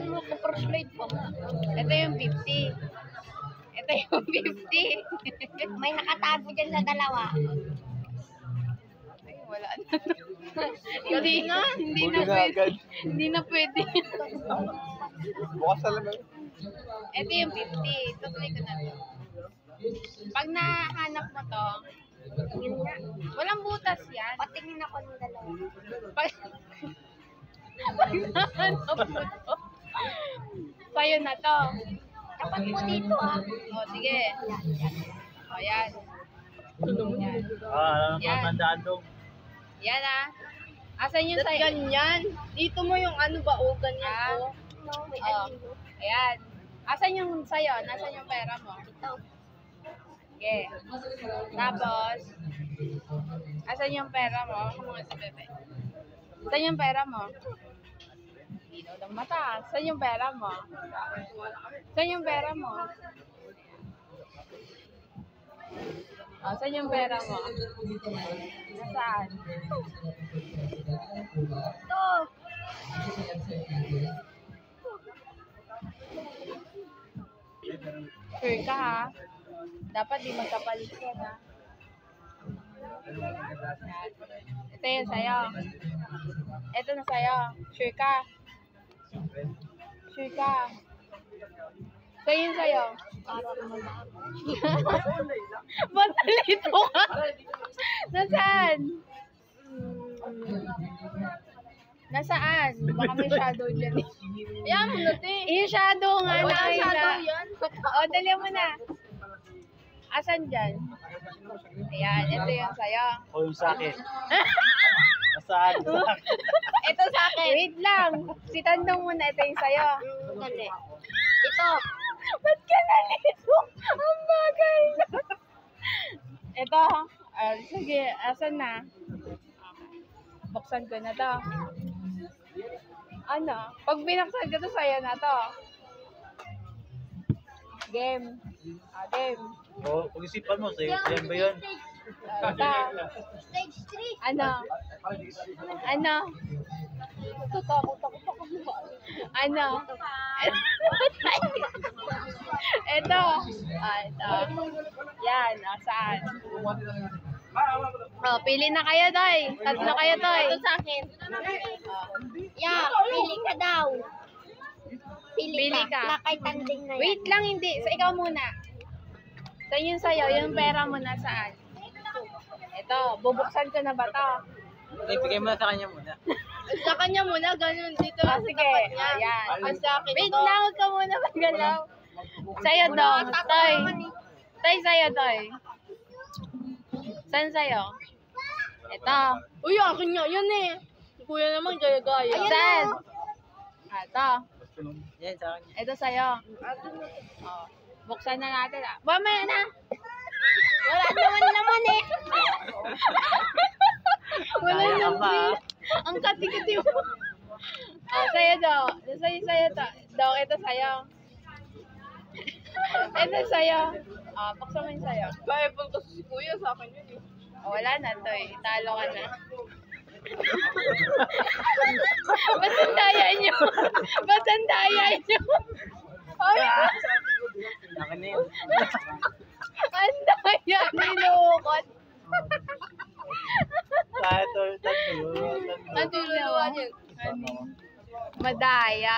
Magpa-flashlight pa nga. Ito yung 50. Ito yung 50. May nakatago dyan sa dalawa. Ay, wala na. Hindi na. Hindi na pwede. Hindi na pwede. Bukas talaga. Ito yung 50. Tutuloy ko na to. Pag nahanap mo to, Yun nga. walang butas yan. Patingin ako ng dalawa. Pag nahanap mo to, sa'yo na to. Tapat mo dito ah. O, sige. O, yan. Yan. Alam tandaan dong. Yan ah. Asan yung sa'yo? Ganyan. Dito mo yung ano ba o ganyan Ah. o. No, may Oh. aligo. Ayan. Asan yung sa'yo? Nasaan yung pera mo? Ito. Okay. Tapos, asan yung pera mo? Ako mga sa bebe. Saan yung pera mo? Ilaw ng mata. Saan yung pera mo? Saan yung pera mo? Oh, saan yung pera mo? Nasaan? Ito. Sure ka ha? Dapat di magkapalit ka na. Ito yun sa'yo. Ito na sa'yo. Sure ka? Sure ka? Sa'yo yun sa'yo. Ba't nalito ka? Nasaan? Nasaan? Baka may shadow dyan eh. Ayan mo na te. Yung shadow nga Wala nakita. shadow yan. O, dali mo na. Asan dyan? Ayan, ito yung sa'yo. O yung sa akin. Nasaan? Sa akin. Ito sa akin. Wait lang. Si Tandong muna, ito yung sa'yo. Dali. Ito. Ba't ka nalito? Ang bagal na. Ito. Sige, asan na? Buksan ko na to. Ano? Pag binuksan ko to, sa'yo na to. Game. Game. O, pag-isipan mo, sa'yo yan ba yun? Ito. Stage 3. Ano? Ano? Takot ako. Ano? Ito. Ito. Yan. Saan? Pili na kayo, Toy. Tatlo kayo, Toy. Ito sa akin. Yeah, pili ka daw. Pili ka. Lakay tanding na yan. Wait lang, hindi. Sa ikaw muna. Saan yun sa'yo? Yung pera mo nasaan? Ito. Bubuksan ko na ba to? Bigay mo na sa kanya muna. Sa kanya muna, ganun. Dito Sige. Ayan. Ang sa akin Wait to. lang, huwag ka muna magalaw. Sa'yo, Dong. Toy. Toy, sa'yo, Toy. Saan sa'yo? Ito. Uy, akin nga yan eh. Si kuya naman gaya-gaya. Saan? Ito. Yan sa akin. Ito sa'yo. Oh. Buksan na natin. Mamaya na. Wala naman eh. Wala Kaya ka nang pa. free. Ang kati-kati mo. Sa'yo daw. Sa'yo to. Daw, ito sa'yo. Ito sa'yo. Buksan mo yung sa'yo. Bible kasi si kuya sa akin yun eh. Wala na to eh. Talo ka na. Ba't ang daya nyo? Ba't ang daya nyo? Ay! Akin na yun. Ang daya! Nilukot! Tatlo. Natululuwa niya. Madaya.